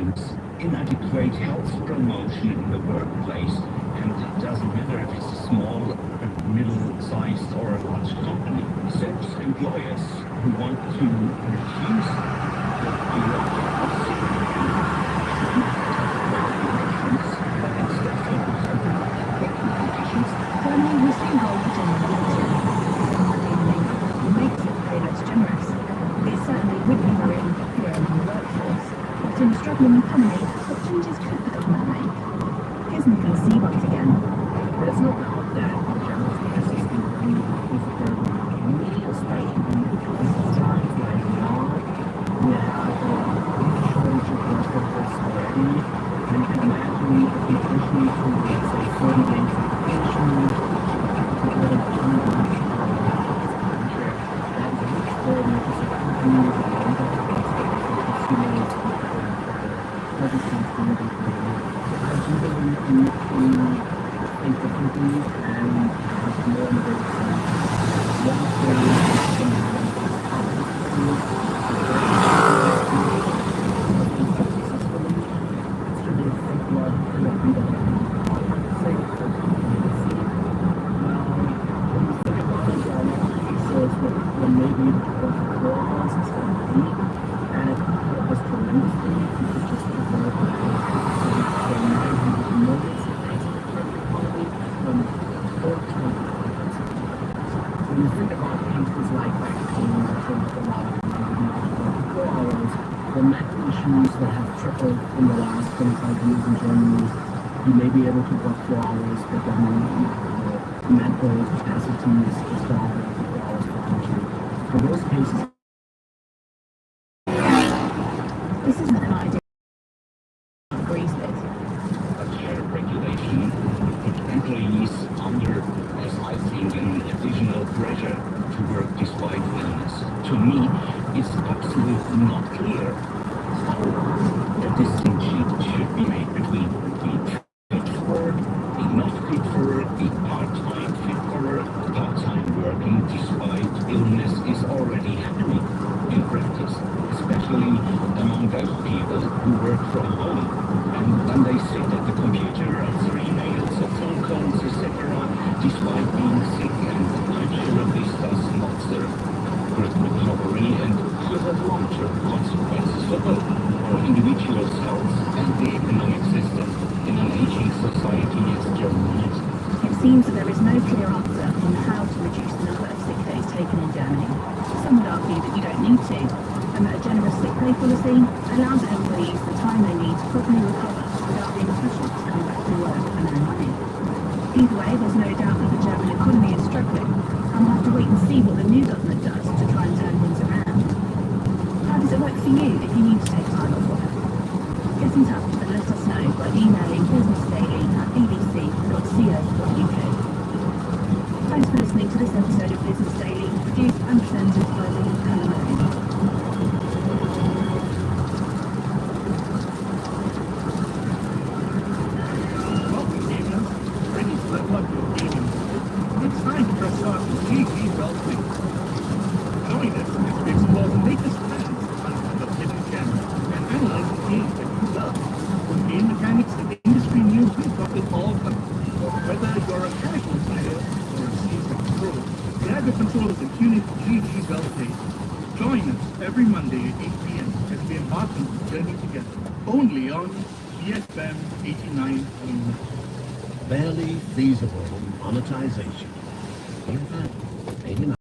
regulations, inadequate health promotion in the workplace, and it doesn't matter if it's a small, middle-sized, or a large company. Such employers who want to reduce the bureaucracy should not have regulations, but instead focus on the working conditions. Firmly, we see how general makes it very less generous. It certainly would be very unpopular among the workforce, but in a struggling economy, what changes could the government make? Here's Nicholas Seabright again. There's no doubt that general assisting is difficult, especially because of times like now, we have a big shortage of workers already, and you can imagine if we push me to, let's say, 30 days vacation, to get a contract, that is a huge burden to the companies and the consumers and the services delivered. So I do believe we need to think differently and have more innovation. One thing we can have is competency, successfully. It's really a think what we don't say for competency. Now, when you think about it, there are a lot of cases where maybe the work 4 hours instead of 8, and it could help us tremendously if we could just develop a from 900 million economy from 4 to 20. When you think about cases like back pain that can have a lot of 4 hours, the mental issues that have tripled in the last 25 years in Germany, you may be able to work 4 hours, but then the mental capacity is down to 4 hours per country. For those cases, This isn't an idea I agrees with. A fair regulation put employees under, as I think, an additional pressure to work despite illness. To me, it's absolutely not clear how the distinction should be made between being fit for work, being not fit for work, being part-time fit for work. Part-time working despite illness is already happening in practice, especially among those people who work from home. And when they sit at the computer, answer emails or phone calls, etc., despite being sick, and I'm sure this does not serve good recovery and could have long-term consequences for both our individuals' health and the economic system in an aging society as Germany is. It seems that there is no clear answer on how to reduce the number of sick days taken in Germany. Some would argue that you don't need to, and that a generous sick pay policy allows employees the time they need to properly recover without being pressured to come back to work and earn money. Either way, there's no doubt that the German economy is struggling, and we'll have to wait and see what the new government does to try and turn things around. How does it work for you if you need to take time off work? Get in touch and let us know by emailing businessdaily@bbc.co.uk. Thanks for listening to this episode of Business Daily, produced and presented by me, Helen Owen. Welcome, gamers. Ready to level up your gaming skills? It's time to press on with AZruL SWeeT. Join us as we explore the latest trends of hidden gems and analyze the games that you love. From game mechanics to industry news, we've got it all covered. Whether you're a casual player or a seasoned pro, grab your controllers and tune into AZruL SWeeT. Join us every Monday at 8 p.m. as we embark on the journey together. Only on BFM 89.9. Barely feasible monetization. BFM 89.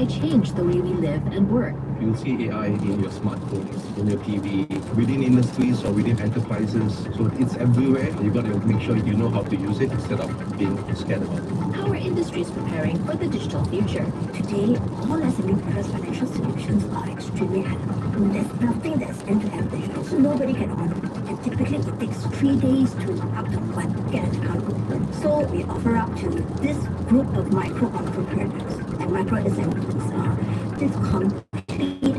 AI change the way we live and work? You'll see AI in your smartphones, in your TV, within industries or within enterprises. So it's everywhere. You've got to make sure you know how to use it instead of being scared about it. How are industries preparing for the digital future? Today, all SME financial solutions are extremely high. There's nothing that's end-to-end digital, so nobody can own it. And typically, it takes 3 days to up to 1 get an account open. So we offer up to this group of micro entrepreneurs and micro SMEs this complete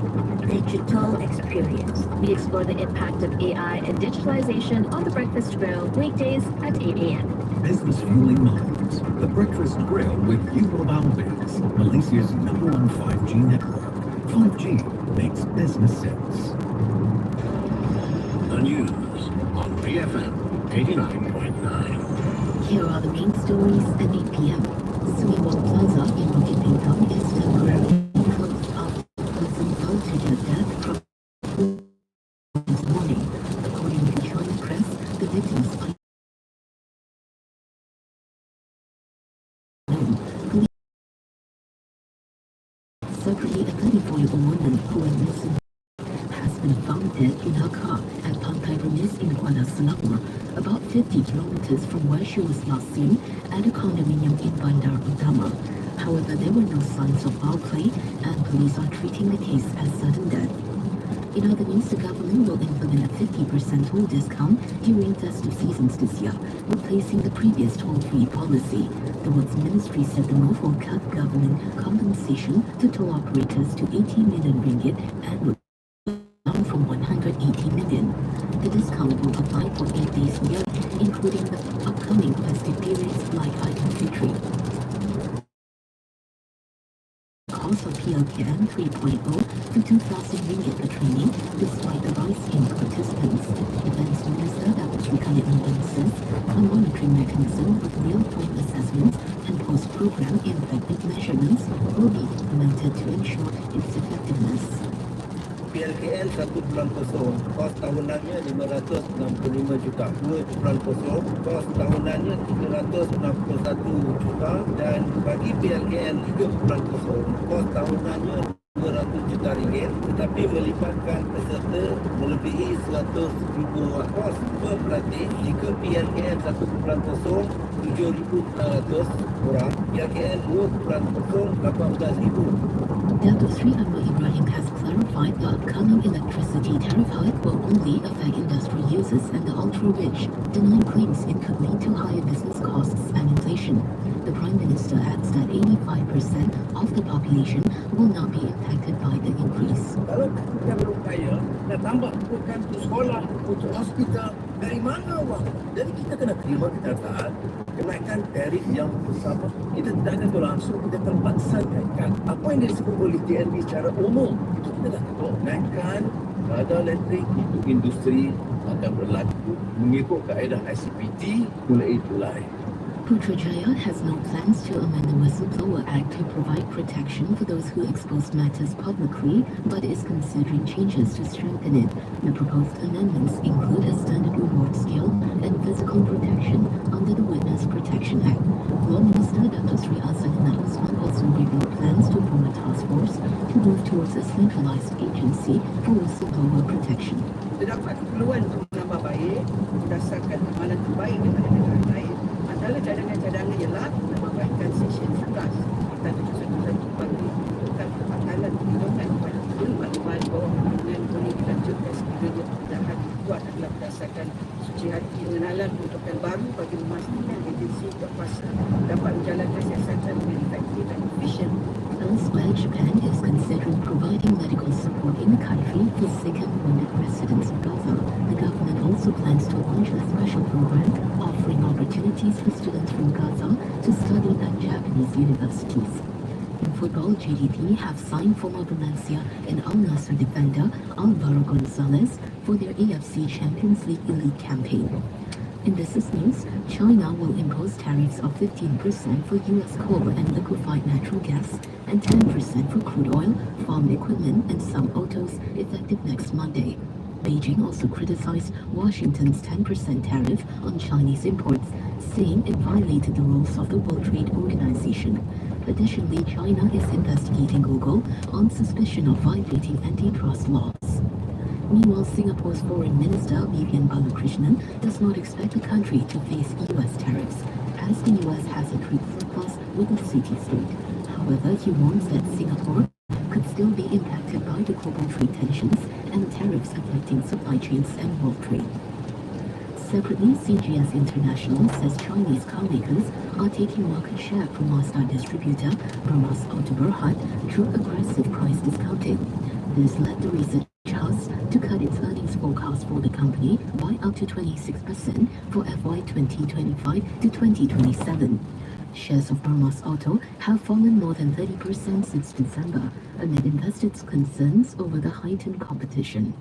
digital experience. We explore the impact of AI and digitalization on the Breakfast Grill weekdays at 8 a.m. Business fueling minds. The Breakfast Grill with You About Biz, Malaysia's #1 5G network. 5G makes business sense. The news on BFM 89.9. Here are the main stories at 8 p.m. Swimming Plaza in Bukit Bintang is temporarily closed after a person fell to their death from this morning. According to China press, the victims are known. Separately, a 34-year-old woman who went missing has been found dead in her car at Pantai Remis in Kuala Selangor, about 50 kilometers from where she was last seen at a condominium in Bandar Utama. However, there were no signs of foul play, and police are treating the case as sudden death. In other news, the government will implement a 50% toll discount during festive seasons this year, replacing the previous toll-free policy. The Works Ministry said the move will cut government compensation to toll operators to 80 million ringgit annually, down from 180 million. The discount will apply for 8 days a year, including the upcoming festive periods like Idul Fitri. Cost of PLKM 3.0 to 2,000 ringgit per training, despite the rise in participants. Defense Minister Dr. Khalid Noor says a monitoring mechanism with real-time assessments and post-program effective measurements will be implemented to ensure its effectiveness. PLKN 1 bulan kosong, kos tahunannya 565 juta. 2 bulan kosong, kos tahunannya 361 juta. Dan bagi PLKN 3 bulan kosong, kos tahunannya 200 juta ringgit. Tetapi melibatkan peserta melebihi 100,000 kos per pelatih. Jika PLKN 1 bulan kosong, 7,400 orang. PLKN 2 bulan kosong, 18,000. Dr. Sri Anwar Ibrahim has clarified the upcoming electricity tariff hike will only affect industrial users and the ultra-rich, denying claims it could lead to higher business costs and inflation. The Prime Minister adds that 85% of the population will not be impacted by the increase. Kalau kita berupaya nak tambah bukan untuk sekolah, untuk hospital, dari mana wang? Jadi kita kena terima kenyataan kenaikan tarif yang bersama. Kita tidak akan berlangsung, kita terpaksa naikkan. Apa yang disebut oleh TNB secara umum, itu kita dah tahu. Naikkan harga elektrik untuk industri akan berlaku mengikut kaedah ICPT mulai Julai. Putrajaya has no plans to amend the Whistleblower Act to provide protection for those who expose matters publicly, but is considering changes to strengthen it. The proposed amendments include a standard reward scale and physical protection under the Witness Protection Act. Law Minister Dr. Sri Hasanuddin Osman also revealed plans to form a task force to move towards a centralized agency for whistleblower protection. Terdapat keperluan untuk menambah baik berdasarkan amalan terbaik daripada negara lain. Antara cadangan-cadangan ialah menambahkan Seksyen 11 kita satu bagi tentang kepakaran perlindungan kepada maklumat bahawa perlindungan boleh dilanjutkan sekiranya tindakan dibuat adalah berdasarkan suci hati pengenalan peruntukan baru bagi memastikan agensi berkuasa dapat menjalankan siasatan dengan efektif dan efisien. Elsewhere, Japan is considering providing medical support in the country for sick and wounded residents of Gaza. The government also plans to launch a special program offering opportunities for students from Gaza to study at Japanese universities. In football, JDT have signed former Valencia and Al Nassr defender Alvaro Gonzalez for their AFC Champions League elite campaign. In business news, China will impose tariffs of 15% for U.S. coal and liquefied natural gas and 10% for crude oil, farm equipment, and some autos effective next Monday. Beijing also criticized Washington's 10% tariff on Chinese imports, saying it violated the rules of the World Trade Organization. Additionally, China is investigating Google on suspicion of violating antitrust laws. Meanwhile, Singapore's Foreign Minister Vivian Balakrishnan does not expect the country to face US tariffs, as the US has a trade surplus with the city-state. However, he warns that Singapore could still be impacted by the global trade tensions and tariffs affecting supply chains and world trade. Separately, CGS International says Chinese car makers are taking market share from Mazda distributor Burma's Auto Berhad through aggressive price discounting. This led the research house to cut its earnings forecast for the company by up to 26% for FY 2025 to 2027. Shares of Burma's Auto have fallen more than 30% since December, amid investors' concerns over the heightened competition.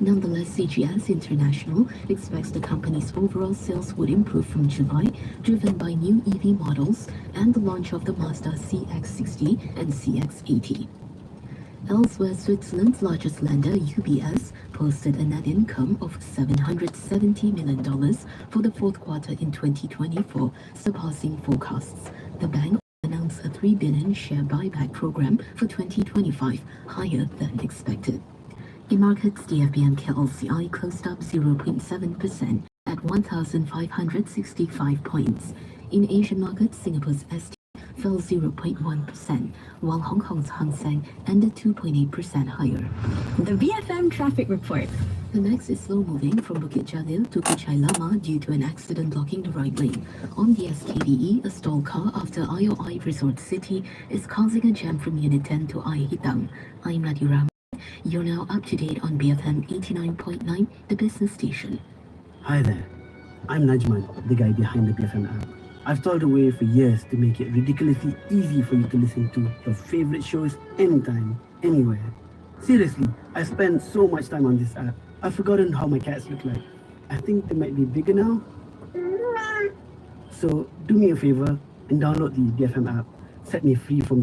Nonetheless, CGS International expects the company's overall sales would improve from July, driven by new EV models and the launch of the Mazda CX-60 and CX-80. Elsewhere, Switzerland's largest lender, UBS, posted a net income of $770 million for the fourth quarter in 2024, surpassing forecasts. The bank announced a $3 billion share buyback program for 2025, higher than expected. In markets, the FBMK LCI closed up 0.7% at 1,565 points. In Asian markets, Singapore's ST fell 0.1%, while Hong Kong's Hang Seng ended 2.8% higher. The BFM traffic report. The next is slow-moving from Bukit Jalil to Kuchai Lama due to an accident blocking the right lane. On the SKDE, a stalled car after IOI Resort City is causing a jam from Unit 10 to I Hitang. I'm Nadi Ram. You're now up to date on BFM 89.9, the business station. Hi there, I'm Najman, the guy behind the BFM app. I've toiled away for years to make it ridiculously easy for you to listen to your favorite shows anytime, anywhere. Seriously, I spend so much time on this app. I've forgotten how my cats look like. I think they might be bigger now. So do me a favor and download the BFM app. Set me free from the